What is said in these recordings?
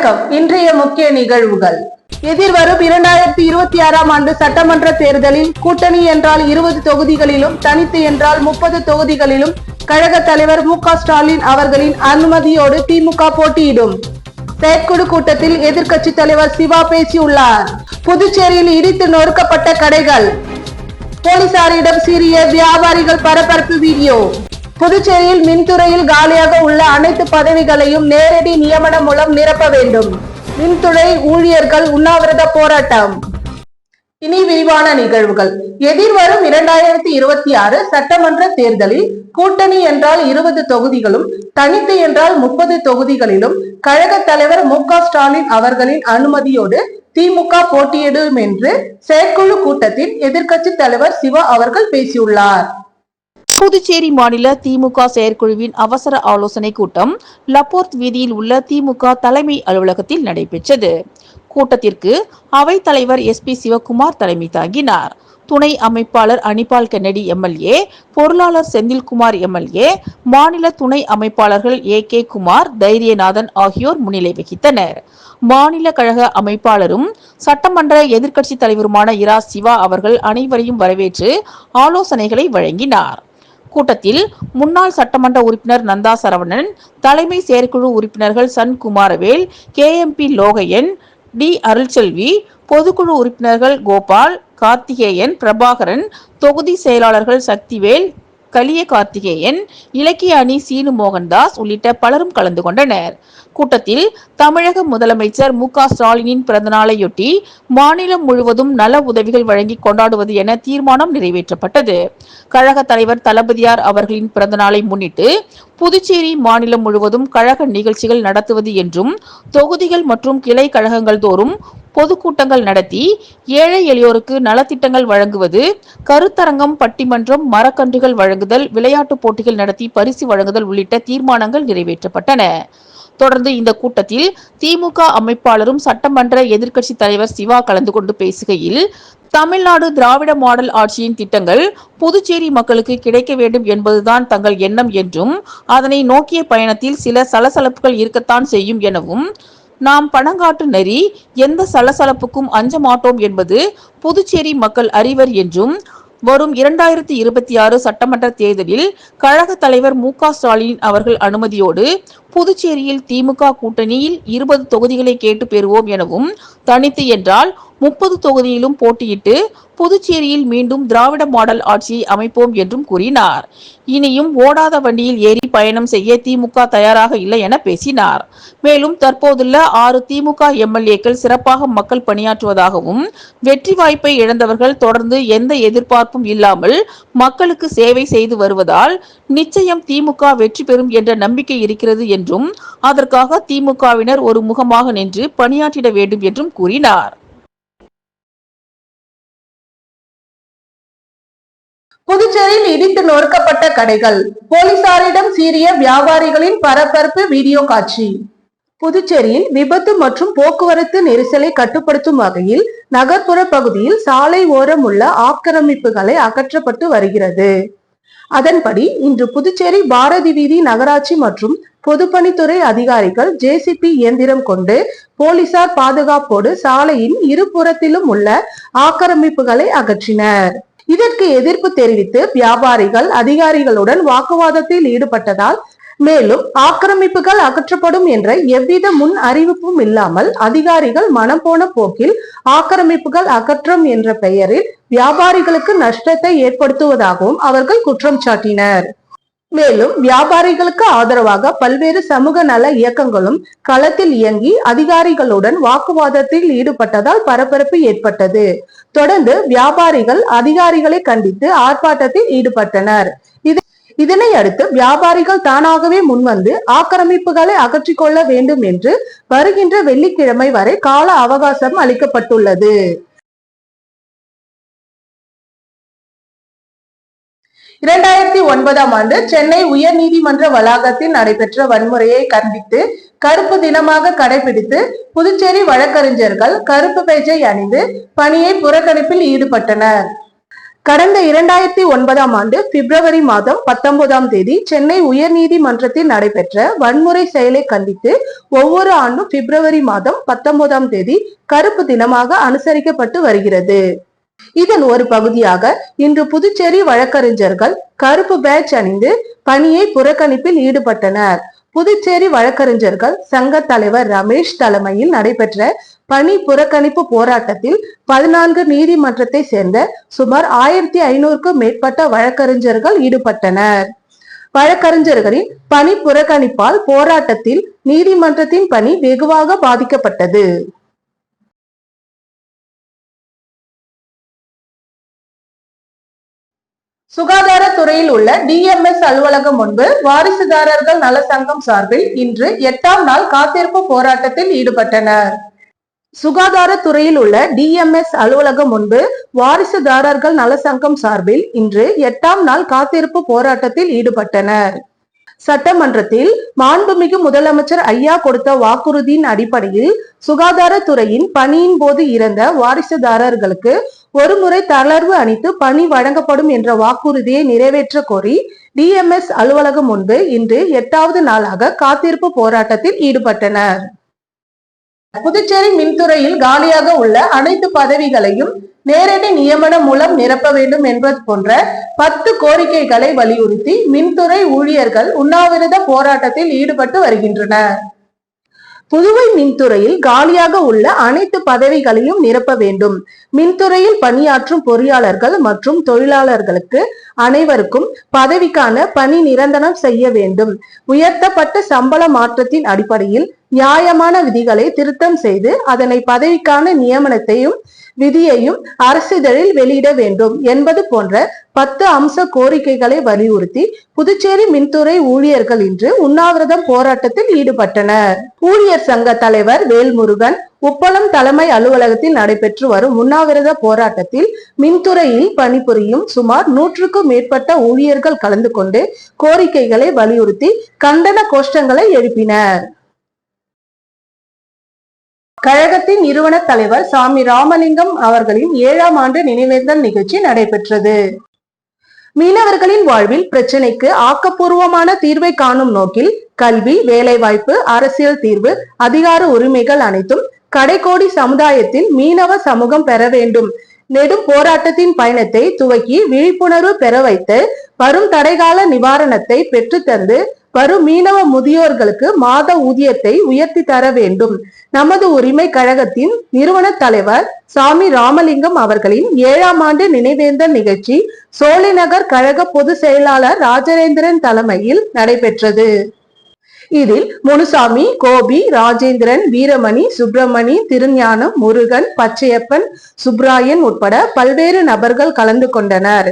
வணக்கம். இன்றைய முக்கிய நிகழ்வுகள். எதிர்வரும் 2026ஆம் ஆண்டு சட்டமன்ற தேர்தலில் கூட்டணி என்றால் 20 தொகுதிகளிலும், தனித்து என்றால் 30 தொகுதிகளிலும் கழக தலைவர் மு.க. ஸ்டாலின் அவர்களின் அனுமதியோடு திமுக போட்டியிடும். செயற்குழு கூட்டத்தில் எதிர்க்கட்சி தலைவர் சிவா பேசியுள்ளார். புதுச்சேரியில் இடித்து நொறுக்கப்பட்ட கடைகள், போலீசாரிடம் சீறிய வியாபாரிகள் பரபரப்பு வீடியோ. புதுச்சேரியில் மின்துறையில் காலியாக உள்ள அனைத்து பதவிகளையும் நேரடி நியமனம் மூலம் நிரப்ப வேண்டும். மின்துறை ஊழியர்கள் உண்ணாவிரத போராட்டம். இனி விரிவான நிகழ்வுகள். எதிர்வரும் 2026 சட்டமன்ற தேர்தலில் கூட்டணி என்றால் 20 தொகுதிகளும், தனித்து என்றால் 30 தொகுதிகளிலும் கழக தலைவர் மு.க. ஸ்டாலின் அவர்களின் அனுமதியோடு திமுக போட்டியிடும் என்று செயற்குழு கூட்டத்தில் எதிர்க்கட்சி தலைவர் சிவா அவர்கள் பேசியுள்ளார். புதுச்சேரி மாநில திமுக செயற்குழுவின் அவசர ஆலோசனை கூட்டம் லப்போர்த் வீதியில் உள்ள திமுக தலைமை அலுவலகத்தில் நடைபெற்றது. கூட்டத்திற்கு அவைத் தலைவர் SP சிவகுமார் தலைமை தாங்கினார். துணை அமைப்பாளர் அனிபால் கென்னடி MLA, பொருளாளர் செந்தில்குமார் MLA, மாநில துணை அமைப்பாளர்கள் AK குமார், தைரியநாதன் ஆகியோர் முன்னிலை வகித்தனர். மாநில கழக அமைப்பாளரும் சட்டமன்ற எதிர்க்கட்சி தலைவருமான இரா சிவா அவர்கள் அனைவரையும் வரவேற்று ஆலோசனைகளை வழங்கினார். கூட்டத்தில் முன்னாள் சட்டமன்ற உறுப்பினர் நந்தா சரவணன், தலைமை செயற்குழு உறுப்பினர்கள் சன் குமாரவேல், KMP லோகையன், D அருள்செல்வி, பொதுக்குழு உறுப்பினர்கள் கோபால், கார்த்திகேயன், பிரபாகரன், தொகுதி செயலாளர்கள் சக்திவேல், கலிய கார்த்திகேயன், இலக்கிய அணி சீனு மோகன்தாஸ் உள்ளிட்ட பலரும் கலந்து கொண்டனர். கூட்டத்தில் தமிழக முதலமைச்சர் மு.க. ஸ்டாலினின் பிறந்தநாளையொட்டி மாநிலம் முழுவதும் நல உதவிகள் வழங்கி கொண்டாடுவது என தீர்மானம் நிறைவேற்றப்பட்டது. கழக தலைவர் தளபதியார் அவர்களின் பிறந்தநாளை முன்னிட்டு புதுச்சேரி மாநிலம் முழுவதும் கழக நிகழ்ச்சிகள் நடத்துவது என்றும், தொகுதிகள் மற்றும் கிளை கழகங்கள் தோறும் பொதுக்கூட்டங்கள் நடத்தி ஏழை எளியோருக்கு நலத்திட்டங்கள் வழங்குவது, கருத்தரங்கம், பட்டிமன்றம், மரக்கன்றுகள் வழங்குதல், விளையாட்டுப் போட்டிகள் நடத்தி பரிசு வழங்குதல் உள்ளிட்ட தீர்மானங்கள் நிறைவேற்றப்பட்டன. தொடர்ந்து இந்த கூட்டத்தில் திமுக அமைப்பாளரும் சட்டமன்ற எதிர்க்கட்சி தலைவர் சிவா கலந்து கொண்டு பேசுகையில், தமிழ்நாடு திராவிட மாடல் ஆட்சியின் திட்டங்கள் புதுச்சேரி மக்களுக்கு கிடைக்க வேண்டும் என்பதுதான் தங்கள் எண்ணம் என்றும், அதனை நோக்கிய பயணத்தில் சில சலசலப்புகள் இருக்கத்தான் செய்யும் எனவும், நாம் பணங்காட்டு நெறி, எந்த சலசலப்புக்கும் அஞ்ச மாட்டோம் என்பது புதுச்சேரி மக்கள் அறிவர் என்றும், வரும் 2026 சட்டமன்ற தேர்தலில் கழக தலைவர் மு.க. ஸ்டாலின் அவர்கள் அனுமதியோடு புதுச்சேரியில் திமுக கூட்டணியில் 20 தொகுதிகளை கேட்டு பெறுவோம் எனவும், தனித்து என்றால் 30 தொகுதியிலும் போட்டியிட்டு புதுச்சேரியில் மீண்டும் திராவிட மாடல் ஆட்சியை அமைப்போம் என்றும் கூறினார். இனியும் ஓடாத வண்டியில் ஏறி பயணம் செய்ய திமுக தயாராக இல்லை என பேசினார். மேலும் தற்போதுள்ள 6 திமுக MLAக்கள் சிறப்பாக மக்கள் பணியாற்றுவதாகவும், வெற்றி வாய்ப்பை இழந்தவர்கள் தொடர்ந்து எந்த எதிர்பார்ப்பும் இல்லாமல் மக்களுக்கு சேவை செய்து வருவதால் நிச்சயம் திமுக வெற்றி பெறும் என்ற நம்பிக்கை இருக்கிறது என்றும், அதற்காக திமுகவினர் ஒரு முகமாக நின்று பணியாற்றிட வேண்டும் என்றும் கூறினார். புதுச்சேரியில் இடித்து நொறுக்கப்பட்ட கடைகள், போலீசாரிடம் சீறிய வியாபாரிகளின் பரபரப்பு வீடியோ காட்சி. புதுச்சேரியில் விபத்து மற்றும் போக்குவரத்து நெரிசலை கட்டுப்படுத்தும் வகையில் நகர்ப்புற பகுதியில் சாலை ஓரம் உள்ள ஆக்கிரமிப்புகளை அகற்றப்பட்டு வருகிறது. அதன்படி இன்று புதுச்சேரி பாரதி வீதி நகராட்சி மற்றும் பொதுப்பணித்துறை அதிகாரிகள் JCB இயந்திரம் கொண்டு போலீசார் பாதுகாப்போடு சாலையின் இருபுறத்திலும் உள்ள ஆக்கிரமிப்புகளை அகற்றினர். இதற்கு எதிர்ப்பு தெரிவித்து வியாபாரிகள் அதிகாரிகளுடன் வாக்குவாதத்தில் ஈடுபட்டதால், மேலும் ஆக்கிரமிப்புகள் அகற்றப்படும் என்ற எவ்வித முன் அறிவிப்பும் இல்லாமல் அதிகாரிகள் மனம் போன போக்கில் ஆக்கிரமிப்புகள் அகற்றம் என்ற பெயரில் வியாபாரிகளுக்கு நஷ்டத்தை ஏற்படுத்துவதாகவும் அவர்கள் குற்றம் சாட்டினர். மேலும் வியாபாரிகளுக்கு ஆதரவாக பல்வேறு சமூக நல இயக்கங்களும் களத்தில் இயங்கி அதிகாரிகளுடன் வாக்குவாதத்தில் ஈடுபட்டதால் பரபரப்பு ஏற்பட்டது. தொடர்ந்து வியாபாரிகள் அதிகாரிகளை கண்டித்து ஆர்ப்பாட்டத்தில் ஈடுபட்டனர். இதனை அடுத்து வியாபாரிகள் தானாகவே முன்வந்து ஆக்கிரமிப்புகளை அகற்றிக்கொள்ள வேண்டும் என்று வருகின்ற வெள்ளிக்கிழமை வரை கால அவகாசம் அளிக்கப்பட்டுள்ளது. ஆண்டு சென்னை உயர் நீதிமன்ற வளாகத்தில் நடைபெற்ற வன்முறையை கண்டித்து கருப்பு தினமாக கடைபிடித்து புதுச்சேரி வழக்கறிஞர்கள் கருப்பு பேஜை அணிந்து பணியை புறக்கணிப்பில் ஈடுபட்டனர். கடந்த 2009ஆம் ஆண்டு பிப்ரவரி மாதம் 19ஆம் தேதி சென்னை உயர்நீதிமன்றத்தில் நடைபெற்ற வன்முறை செயலை கண்டித்து ஒவ்வொரு ஆண்டும் பிப்ரவரி மாதம் 19ஆம் தேதி கருப்பு தினமாக அனுசரிக்கப்பட்டு வருகிறது. இதன் ஒரு பகுதியாக இன்று புதுச்சேரி வழக்கறிஞர்கள் கருப்பு பேட்ஜ் அணிந்து பணியை புறக்கணிப்பில் ஈடுபட்டனர். புதுச்சேரி வழக்கறிஞர்கள் சங்க தலைவர் ரமேஷ் தலைமையில் நடைபெற்ற பணி புறக்கணிப்பு போராட்டத்தில் 14 நீதிமன்றத்தை சேர்ந்த சுமார் 1500க்கும் மேற்பட்ட வழக்கறிஞர்கள் ஈடுபட்டனர். வழக்கறிஞர்களின் பணி புறக்கணிப்பால் போராட்டத்தில் நீதிமன்றத்தின் பணி வெகுவாக பாதிக்கப்பட்டது. சுகாதாரத்துறையில் உள்ள DMS அலுவலகம் முன்பு வாரிசுதாரர்கள் நல சங்கம் சார்பில் இன்று 8ஆம் நாள் காத்திருப்பு போராட்டத்தில் ஈடுபட்டனர். சுகாதாரத்துறையில் உள்ள DMS அலுவலகம் முன்பு வாரிசுதாரர்கள் நல சங்கம் சார்பில் இன்று 8ஆம் நாள் காத்திருப்பு போராட்டத்தில் ஈடுபட்டனர். சட்டமன்றத்தில் மாண்புமிகு முதலமைச்சர் ஐயா கொடுத்த வாக்குறுதியின் அடிப்படையில் சுகாதாரத்துறையின் பணியின் போது இறந்த வாரிசுதாரர்களுக்கு ஒருமுறை தளர்வு அளித்து பணி வழங்கப்படும் என்ற வாக்குறுதியை நிறைவேற்ற கோரி DMS அலுவலகம் முன்பு இன்று 8வது நாளாக காத்திருப்பு போராட்டத்தில் ஈடுபட்டனர். புதுச்சேரி மின்துறையில் காலியாக உள்ள அனைத்து பதவிகளையும் நேரடி நியமனம் மூலம் நிரப்ப வேண்டும் என்பது போன்ற 10 கோரிக்கைகளை வலியுறுத்தி மின்துறை ஊழியர்கள் உண்ணாவிரத போராட்டத்தில் ஈடுபட்டு வருகின்றனர். புதுவை மின்துறையில் காலியாக உள்ள அனைத்து பதவிகளையும் நிரப்ப வேண்டும். மின்துறையில் பணியாற்றும் பொறியாளர்கள் மற்றும் தொழிலாளர்களுக்கு அனைவருக்கும் பதவிக்கான பணி நிரந்தரம் செய்ய வேண்டும். உயர்த்தப்பட்ட சம்பள மாற்றத்தின் அடிப்படையில் நியாயமான விதிகளை திருத்தம் செய்து அதனை பதவிக்கான நியமனத்தையும் விதியையும் அரசிதழில் வெளியிட வேண்டும் என்பது போன்ற 10 அம்ச கோரிக்கைகளை வலியுறுத்தி புதுச்சேரி மின்துறை ஊழியர்கள் இன்று உண்ணாவிரதம் போராட்டத்தில் ஈடுபட்டனர். ஊழியர் சங்க தலைவர் வேல்முருகன் உப்பளம் தலைமை அலுவலகத்தில் நடைபெற்று வரும் உண்ணாவிரத போராட்டத்தில் மின்துறையில் பணிபுரியும் சுமார் 100க்கும் மேற்பட்ட ஊழியர்கள் கலந்து கொண்டு கோரிக்கைகளை வலியுறுத்தி கண்டன கோஷங்களை எழுப்பினர். கழகத்தின் நிறுவன தலைவர் சாமி ராமலிங்கம் அவர்களின் 7ஆம் ஆண்டு நினைவேந்தல் நிகழ்ச்சி நடைபெற்றது. மீனவர்களின் வாழ்வில் பிரச்சினைக்கு ஆக்கப்பூர்வமான தீர்வை காணும் நோக்கில் கல்வி, வேலைவாய்ப்பு, அரசியல் தீர்வு, அதிகார உரிமைகள் அனைத்தும் கடைக்கோடி சமுதாயத்தில் மீனவ சமூகம் பெற வேண்டும் நெடும் போராட்டத்தின் பயணத்தை துவக்கி விழிப்புணர்வு பெற வைத்து வரும் தடைகால நிவாரணத்தை பெற்றுத்தந்து வரும் மீனவ முதியோர்களுக்கு மாத ஊதியத்தை உயர்த்தி தர வேண்டும். நமது உரிமை கழகத்தின் நிறுவன தலைவர் சாமி ராமலிங்கம் அவர்களின் 7ஆம் ஆண்டு நினைவேந்தல் நிகழ்ச்சி சோலைநகர் கழக பொதுச் செயலாளர் ராஜேந்திரன் தலைமையில் நடைபெற்றது. இதில் முனுசாமி, கோபி, ராஜேந்திரன், வீரமணி, சுப்பிரமணி, திருஞானம், முருகன், பச்சையப்பன், சுப்ராயன் உட்பட பல்வேறு நபர்கள் கலந்து கொண்டனர்.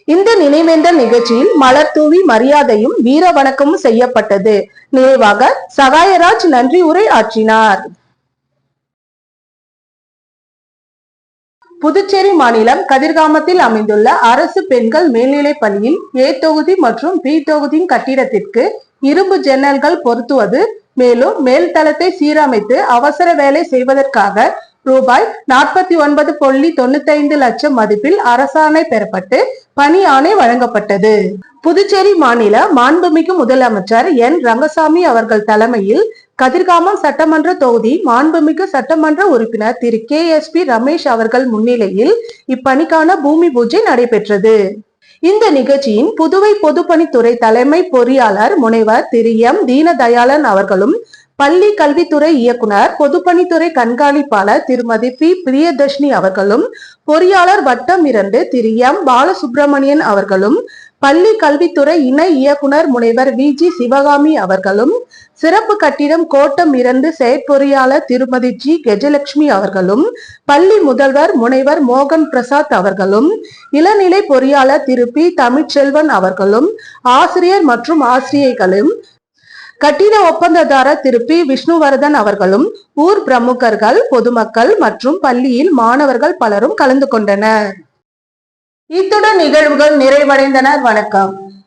இந்த நினைவேந்தல் நிகழ்ச்சியில் மலர் தூவி மரியாதையும் வீர வணக்கமும் செய்யப்பட்டது. நிறைவாக சகாயராஜ் நன்றி உரை ஆற்றினார். புதுச்சேரி மாநிலம் கதிர்காமத்தில் அமைந்துள்ள அரசு பெண்கள் மேல்நிலைப் பள்ளியில் A தொகுதி மற்றும் B தொகுதியின் கட்டிடத்திற்கு இரும்பு ஜன்னல்கள் பொருத்துவது, மேலும் மேல்தளத்தை சீரமைத்து அவசர வேலை செய்வதற்காக ரூபாய் 49.95 லட்சம் மதிப்பில் அரசாணை பெறப்பட்டு பணி ஆணை வழங்கப்பட்டது. புதுச்சேரி மாநில மாண்புமிகு முதலமைச்சர் N. ரங்கசாமி அவர்கள் தலைமையில் கதிர்காமம் சட்டமன்ற தொகுதி மாண்புமிகு சட்டமன்ற உறுப்பினர் திரு KSP ரமேஷ் அவர்கள் முன்னிலையில் இப்பணிக்கான பூமி பூஜை நடைபெற்றது. இந்த நிகழ்ச்சியின் புதுவை பொதுப்பணித்துறை தலைமை பொறியாளர் முனைவர் திரு M. தீனதயாளன் அவர்களும், பள்ளி கல்வித்துறை இயக்குனர் பொதுப்பணித்துறை கண்காணிப்பாளர் திருமதி P. பிரியதர்ஷினி அவர்களும், பொறியாளர் வட்டம் 2 திரு M. பாலசுப்ரமணியன் அவர்களும், பள்ளி கல்வித்துறை இணை இயக்குனர் முனைவர் VG சிவகாமி அவர்களும், சிறப்பு கட்டிடம் கோட்டம் 2 செயற்பொறியாளர் திருமதி G. கெஜலட்சுமி அவர்களும், பள்ளி முதல்வர் முனைவர் மோகன் பிரசாத் அவர்களும், இளநிலை பொறியாளர் திரு P. தமிழ்ச்செல்வன் அவர்களும், ஆசிரியர் மற்றும் ஆசிரியைகளும், கட்டிட ஒப்பந்ததாரர் திரு P. விஷ்ணுவர்தன் அவர்களும், ஊர் பிரமுகர்கள், பொதுமக்கள் மற்றும் பள்ளியில் மாணவர்கள் பலரும் கலந்து கொண்டனர். இத்துடன் நிகழ்வுகள் நிறைவடைந்தனர். வணக்கம்.